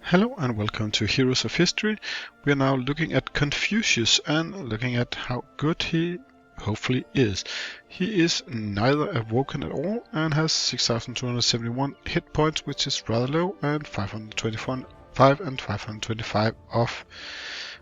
Hello and welcome to Heroes of History. We are now looking at Confucius and looking at how good he hopefully is. He is neither awoken at all and has 6,271 hit points, which is rather low, and 525 and 525 of,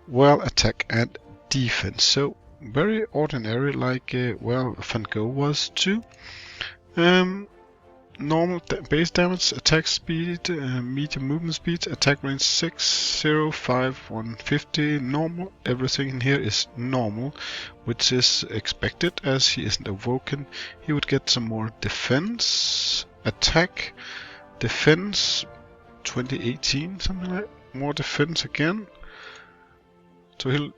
well, attack and defense. So very ordinary, like, Van Gogh was too. Normal base damage, attack speed, medium movement speed, attack range 6, 0, 5, 150, normal. Everything in here is normal, which is expected as he isn't awoken. He would get some more defense, attack, defense, 2018, something like that. More defense again. So he'll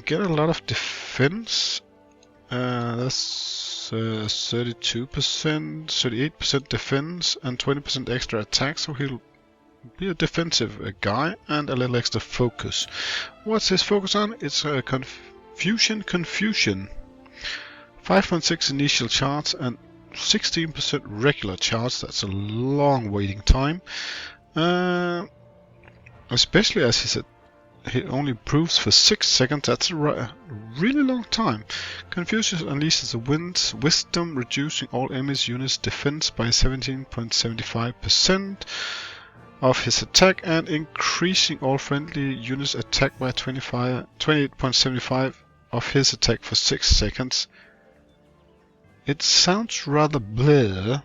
get a lot of defense. That's 32%, 38% defense and 20% extra attack, so he'll be a defensive guy and a little extra focus. What's his focus on? It's Confucian. 5.6 initial charge and 16% regular charge. That's a long waiting time. Especially as he said, he only improves for 6 seconds. That's a really long time. Confucius unleashes the wind's wisdom, reducing all enemies' units' defense by 17.75% of his attack and increasing all friendly units' attack by 28.75% of his attack for 6 seconds. It sounds rather bleh,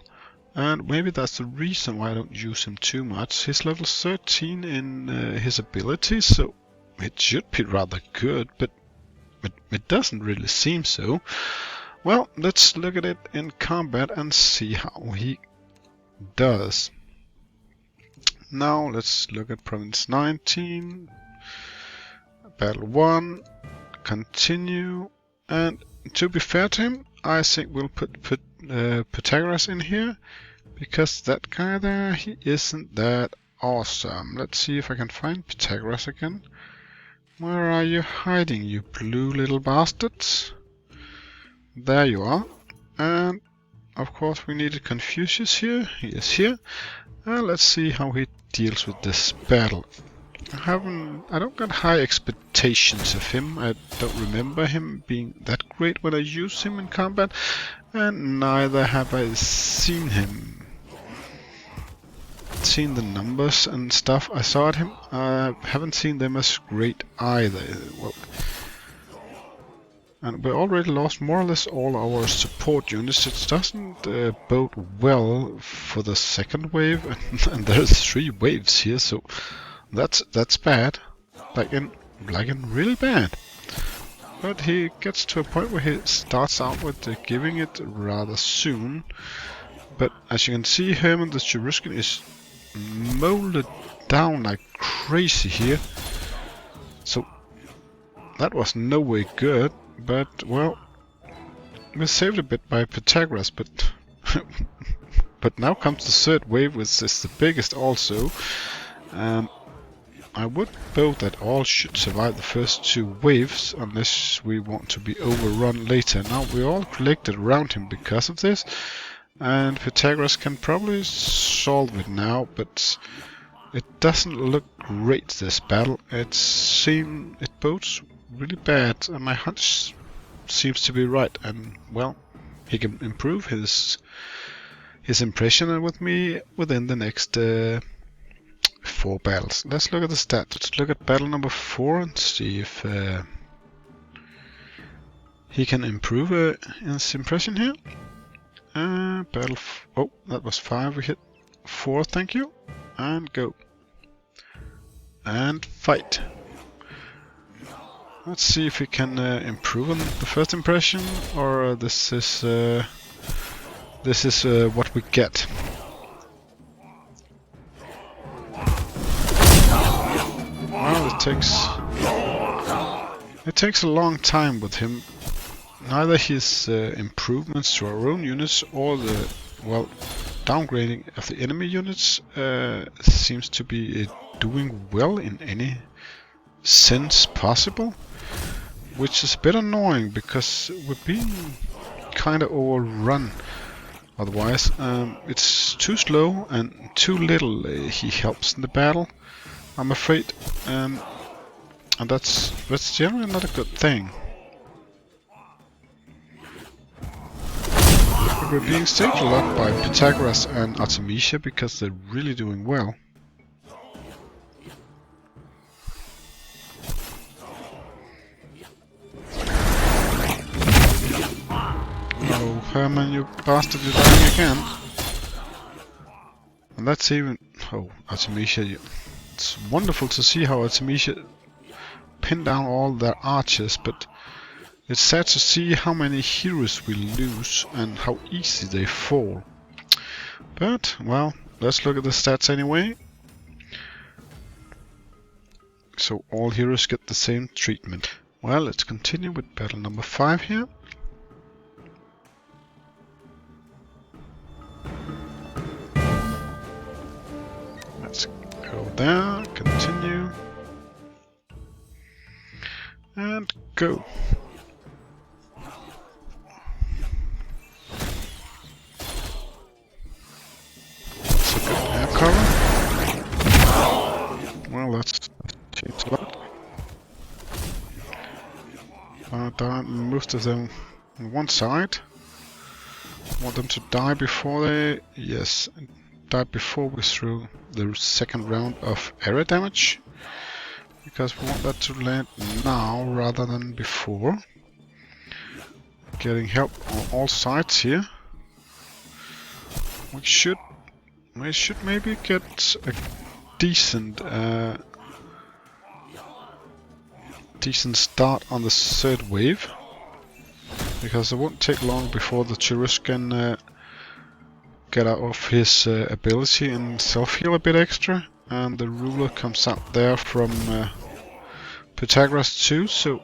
and maybe that's the reason why I don't use him too much. He's level 13 in his abilities, so it should be rather good, but it doesn't really seem so. Well, let's look at it in combat and see how he does. Now let's look at Province 19, Battle 1, continue, and to be fair to him, I think we'll put Pythagoras in here, because that guy there, he isn't that awesome. Let's see if I can find Pythagoras again. Where are you hiding, you blue little bastards? There you are. And of course we needed Confucius here. He is here. And let's see how he deals with this battle. I don't got high expectations of him. I don't remember him being that great when I used him in combat, and neither have I seen the numbers and stuff I saw at him. I haven't seen them as great either. Well, and we already lost more or less all our support units. It doesn't bode well for the second wave, and there's 3 waves here, so that's bad, like in really bad. But he gets to a point where he starts out with giving it rather soon. But as you can see, Herman the Cheruscan is molded down like crazy here. So that was no way good, but well, we saved a bit by Pythagoras, but but now comes the 3rd wave, which is the biggest also. I would vote that all should survive the first 2 waves, unless we want to be overrun later. Now we're all collected around him because of this, and Pythagoras can probably solve it now, but it doesn't look great, this battle. It bodes really bad, and my hunch seems to be right, and well, he can improve his impression with me within the next 4 battles. Let's look at the stats. Let's look at battle number 4 and see if he can improve his impression here. Oh, that was 5. We hit 4, thank you. And go. And fight. Let's see if we can improve on the first impression, or this is what we get. Well, it takes a long time with him. Neither his improvements to our own units or the, well, downgrading of the enemy units seems to be doing well in any sense possible, which is a bit annoying because we're being kind of overrun. Otherwise, it's too slow and too little he helps in the battle. I'm afraid, and that's generally not a good thing. But we're being saved a lot by Pythagoras and Artemisia because they're really doing well. Oh, Herman, you bastard, you're dying again. And that's even... Oh, Artemisia, it's wonderful to see how Artemisia pinned down all their archers, but it's sad to see how many heroes we lose and how easy they fall. But, well, let's look at the stats anyway. So all heroes get the same treatment. Well, let's continue with battle number 5 here. Let's go there, continue, and go. That's a good air cover. Well, that's changed a lot. Most of them on one side. Want them to die before they... Yes, die before we throw the second round of area damage. Because we want that to land now rather than before. Getting help on all sides here. We should maybe get a decent start on the third wave, because it won't take long before the Cheruscan get out of his ability and self-heal a bit extra, and the ruler comes out there from Pythagoras too, so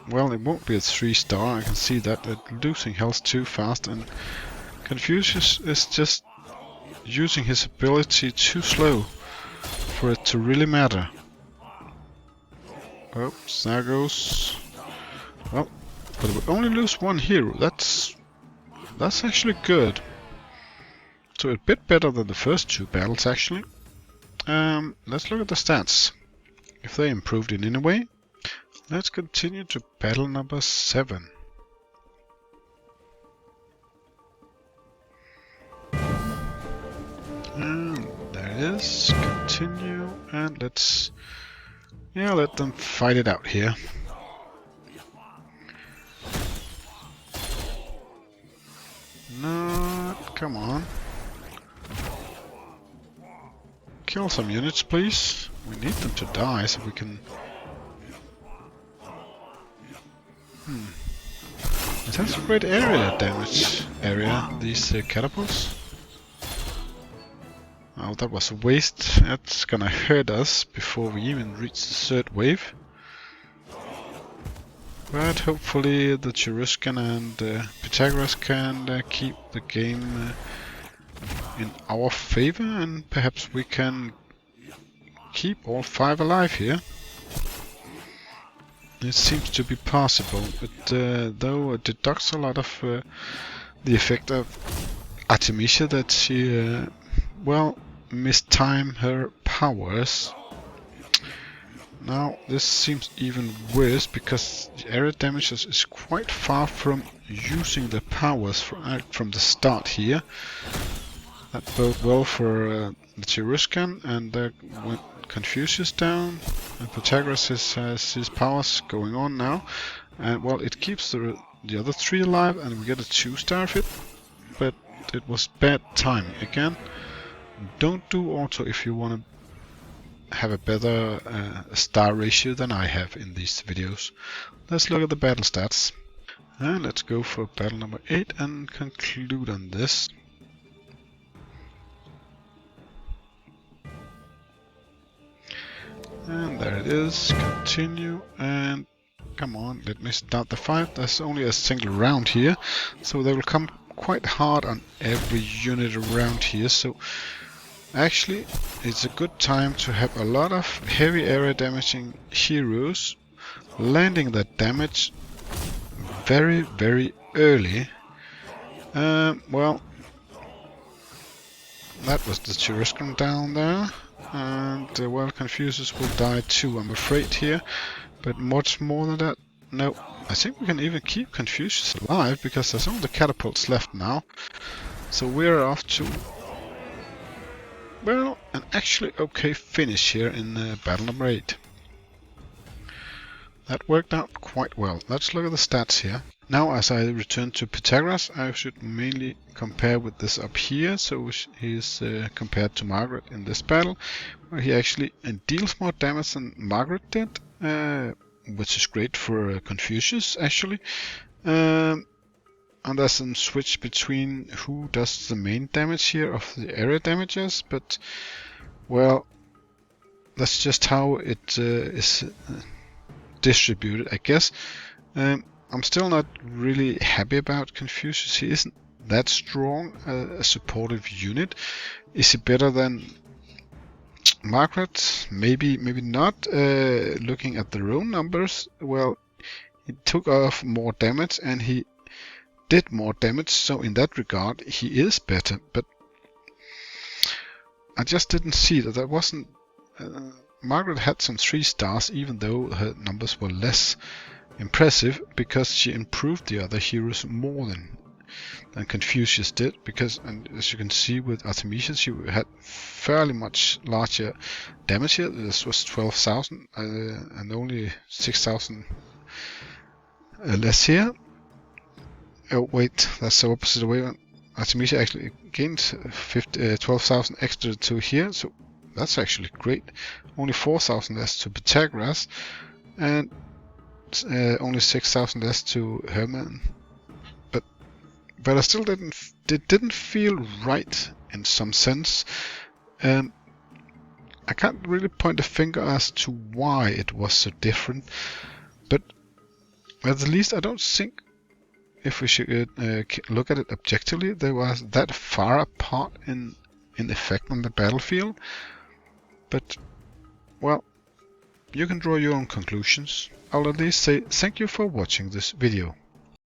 well, it won't be a 3-star, I can see that. They're losing health too fast, and Confucius is just using his ability too slow for it to really matter. Oops, there goes. Well, but we only lose one hero. That's actually good. So a bit better than the first 2 battles actually. Let's look at the stats. If they improved in any way. Let's continue to battle number 7. And there it is. Continue, and let's... Yeah, let them fight it out here. No, come on. Kill some units, please. We need them to die so we can... It has a great area damage these catapults. Oh, that was a waste. That's gonna hurt us before we even reach the third wave. But hopefully the Cheruscan and Pythagoras can keep the game in our favor, and perhaps we can keep all 5 alive here. It seems to be possible, but though it deducts a lot of the effect of Artemisia, that she, well, mistime her powers. Now this seems even worse because the area damage is quite far from using the powers from the start here. That bode well for the Cheruscan, and went Confucius down, and Pythagoras has his powers going on now, and well, it keeps the other 3 alive, and we get a 2-star of it, but it was bad timing again. Don't do auto if you want to have a better star ratio than I have in these videos. Let's look at the battle stats, and let's go for battle number 8 and conclude on this. And there it is, continue, and come on, let me start the fight. There's only a single round here, so they will come quite hard on every unit around here, so actually it's a good time to have a lot of heavy area damaging heroes landing that damage very, very early. Well, that was the Cheruscan down there. and well, Confucius will die too, I'm afraid here. But much more than that, no. I think we can even keep Confucius alive because there's only the catapults left now. So we're off to, well, an actually okay finish here in battle number 8. That worked out quite well. Let's look at the stats here. Now, as I return to Pythagoras, I should mainly compare with this up here. So he's compared to Margaret in this battle, where he actually deals more damage than Margaret did, which is great for Confucius, actually. And there's some switch between who does the main damage here of the area damages, but, well, that's just how it is distributed, I guess. I'm still not really happy about Confucius. He isn't that strong a supportive unit. Is he better than Margaret? Maybe not. Looking at the own numbers, well, he took off more damage and he did more damage, so in that regard he is better, but I just didn't see that. That wasn't Margaret had some 3 stars, even though her numbers were less impressive, because she improved the other heroes more than Confucius did. Because, and as you can see with Artemisia, she had fairly much larger damage here. This was 12,000 and only 6,000 less here. Oh wait, that's the opposite way. Artemisia actually gained 12,000 extra to here, so that's actually great. Only 4,000 less to Pythagoras, and only 6,000 less to Hermann. But I still didn't feel right in some sense. I can't really point a finger as to why it was so different, but at the least I don't think, if we should look at it objectively, they were that far apart in effect on the battlefield. But, well, you can draw your own conclusions. I'll at least say thank you for watching this video.